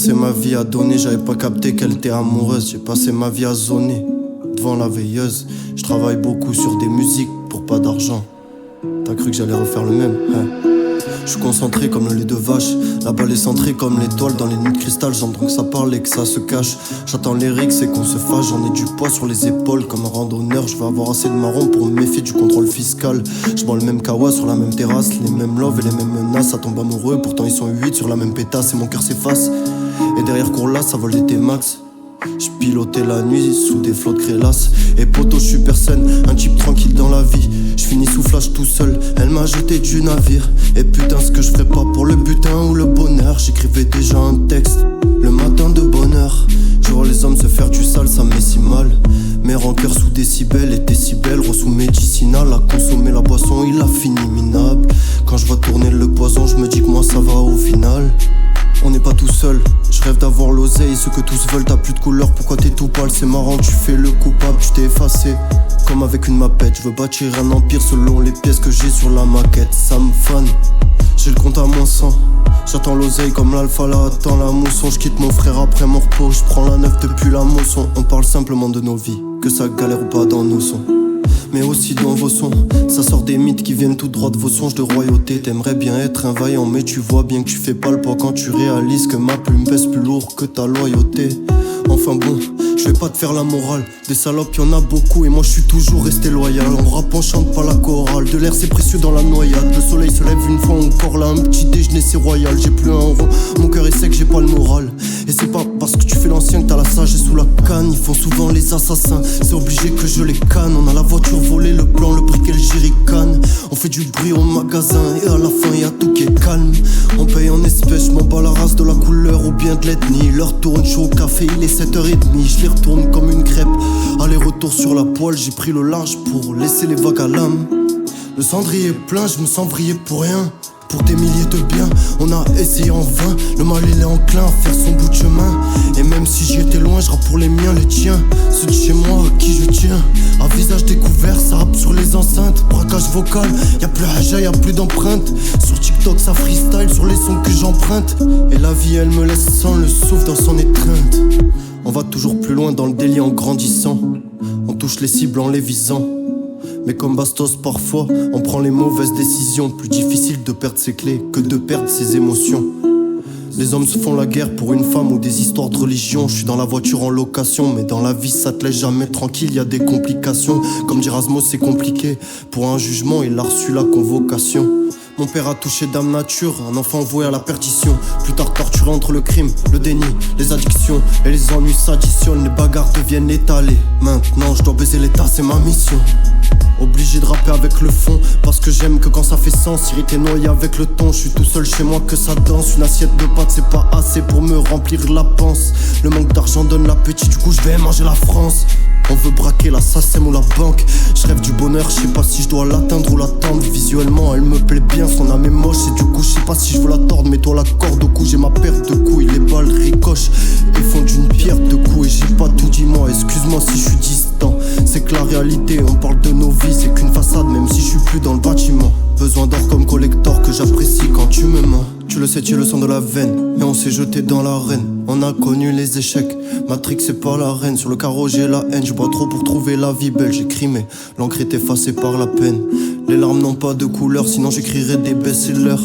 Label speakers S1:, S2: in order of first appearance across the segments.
S1: passé ma vie à donner, j'avais pas capté qu'elle était amoureuse. J'ai passé ma vie à zoner devant la veilleuse. Je travaille beaucoup sur des musiques pour pas d'argent. T'as cru que j'allais refaire le même, hein? Je suis concentré comme le lait de vache. La balle est centrée comme l'étoile dans les nuits de cristal. J'entends que ça parle et que ça se cache. J'attends les rixes et qu'on se fâche. J'en ai du poids sur les épaules comme un randonneur. Je vais avoir assez de marron pour me méfier du contrôle fiscal. Je bois le même kawa sur la même terrasse. Les mêmes loves et les mêmes menaces. Ça tombe amoureux, pourtant ils sont 8 sur la même pétasse. Et mon cœur s'efface. Et derrière Courlas, ça vole des T-Max. J'pilotais la nuit sous des flots de crélasse. Et poto, j'suis personne, un type tranquille dans la vie. J'finis sous flash tout seul, elle m'a jeté du navire. Et putain, ce que j'ferais pas pour le butin ou le bonheur. J'écrivais déjà un texte, le matin de bonheur. Je vois les hommes se faire du sale, ça me met si mal. Mes rancœurs sous décibels et décibels, sous médicinal. À consommer la boisson, il a fini minable. Quand je vois tourner le poison, je me dis que moi ça va au final. On n'est pas tout seul, je rêve d'avoir l'oseille. Ce que tous veulent, t'as plus de couleur, pourquoi t'es tout pâle? C'est marrant, tu fais le coupable, tu t'es effacé. Comme avec une mapette, je veux bâtir un empire selon les pièces que j'ai sur la maquette. Ça me fane, j'ai le compte à moins 100. J'attends l'oseille comme l'alpha là attend la mousson. Je quitte mon frère après mon repos, je prends la neuf depuis la moisson. On parle simplement de nos vies, que ça galère ou pas dans nos sons. Mais aussi dans vos sons, ça sort des mythes qui viennent tout droit de vos songes de royauté. T'aimerais bien être un vaillant, mais tu vois bien que tu fais pas le poids quand tu réalises que ma plume pèse plus lourd que ta loyauté. Enfin bon, je vais pas te faire la morale. Des salopes y'en a beaucoup et moi je suis toujours resté loyal. En rap on chante pas la chorale, de l'air c'est précieux dans la noyade. Le soleil se lève une fois encore là, un petit déjeuner c'est royal. J'ai plus un rond, mon cœur est sec, j'ai pas le moral. Et c'est pas parce que tu fais l'ancien que t'as la sagesse sous la canne. Ils font souvent les assassins, c'est obligé que je les canne. On a la voiture volée, le plan, le briquet, le jerrycan. On fait du bruit au magasin et à la fin y'a tout qui est calme. On paye en espèces, j'm'en bats la race de la couleur ou bien de l'ethnie. L'heure tourne chaud au café, il est 7h30. Je les retourne comme une crêpe, aller-retour sur la poêle. J'ai pris le large pour laisser les vagues à l'âme. Le cendrier est plein, je me sens briller pour rien. Pour des milliers de biens, on a essayé en vain. Le mal il est enclin à faire son bout de chemin. Et même si j'y étais loin, je rappe pour les miens, les tiens. Ceux de chez moi à qui je tiens. À visage découvert, ça rappe sur les enceintes. Braquage vocal, y'a plus haja, y'a plus d'empreinte. Sur TikTok ça freestyle sur les sons que j'emprunte. Et la vie elle me laisse sans le souffle dans son étreinte. On va toujours plus loin dans le délit en grandissant. On touche les cibles en les visant. Mais comme Bastos parfois, on prend les mauvaises décisions. Plus difficile de perdre ses clés que de perdre ses émotions. Les hommes se font la guerre pour une femme ou des histoires de religion. Je suis dans la voiture en location, mais dans la vie ça te laisse jamais tranquille, y a des complications. Comme dit Rasmus c'est compliqué, pour un jugement il a reçu la convocation. Mon père a touché Dame Nature, un enfant voué à la perdition. Plus tard torturé entre le crime, le déni, les addictions. Et les ennuis s'additionnent, les bagarres deviennent étalées. Maintenant je dois baiser l'état, c'est ma mission. Obligé de rapper avec le fond, parce que j'aime que quand ça fait sens. Irrité noyé avec le ton, je suis tout seul chez moi que ça danse. Une assiette de pâtes c'est pas assez pour me remplir la panse. Le manque d'argent donne l'appétit, du coup je vais manger la France. On veut braquer la SACEM ou la banque. Je rêve du bonheur, je sais pas si je dois l'atteindre ou l'attendre. Visuellement elle me plaît bien, son âme est moche. Et du coup je sais pas si je veux la tordre. Mets-toi la corde au cou, j'ai ma perte de couilles. Les balles ricochent et font d'une pierre de coups. Et j'ai pas tout dit moi, excuse-moi si je suis distant. C'est que la réalité, on parle de nos vies. C'est qu'une façade même si je suis plus dans le bâtiment. Besoin d'or comme collector que j'apprécie quand tu me mens. Tu le sais, tu es le sang de la veine. Et on s'est jeté dans l'arène. On a connu les échecs. Matrix c'est pas la reine. Sur le carreau j'ai la haine. Je bois trop pour trouver la vie belle. J'écris mais l'encre est effacée par la peine. Les larmes n'ont pas de couleur, sinon j'écrirais des best-sellers.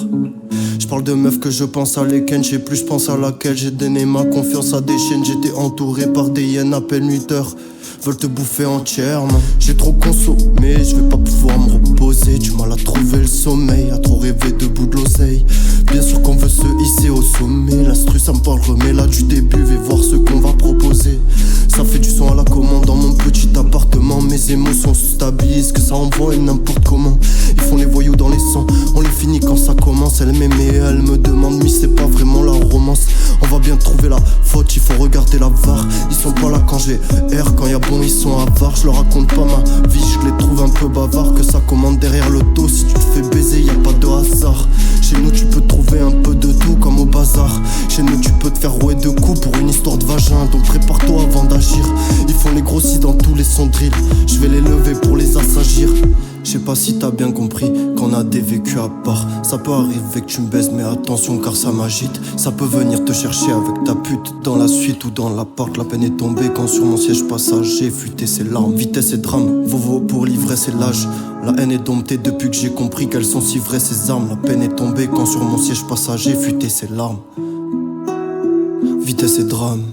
S1: Je parle de meufs que je pense à lesquelles. Je sais plus je pense à laquelle. J'ai donné ma confiance à des chiennes. J'étais entouré par des hyènes à peine 8 heures. Veulent te bouffer entièrement. J'ai trop consommé, je vais pas pouvoir me reposer. Du mal à trouver le sommeil, à trop rêver debout de l'oseille. Bien sûr qu'on veut se hisser au sommet. L'instru ça me parle, remets là du début. Vais voir ce qu'on va proposer. Ça fait du son à la commande dans mon petit appartement. Mes émotions se stabilisent, que ça envoie n'importe comment. Ils font les voyous dans les sangs, on les finit quand ça commence. Elle m'aime et elle me demande, mais c'est pas vraiment la romance. On va bien trouver la faute, il faut regarder la VAR. Ils sont pas là quand j'ai R, quand y'a bon ils sont avares. Je leur raconte pas ma vie, je les trouve un peu bavards. Que ça commande derrière le dos, si tu te fais baiser y'a pas de hasard. Chez nous tu peux trouver un peu de tout comme au bazar. Chez nous tu peux te faire rouer de coups pour une histoire de vagin. Donc prépare-toi avant d'agir. Ils font les grossis dans tous les sons drill. Je vais les lever pour les assagir. sais pas si t'as bien compris qu'on a des vécus à part. Ça peut arriver que tu me baises mais attention car ça m'agite. Ça peut venir te chercher avec ta pute dans la suite ou dans l'appart. La peine est tombée quand sur mon siège passager fuité ses larmes, vitesse et drame. Vovo pour l'ivresse et l'âge. La haine est domptée depuis que j'ai compris qu'elles sont si vraies ces armes. La peine est tombée quand sur mon siège passager fuité ses larmes, vitesse et drame.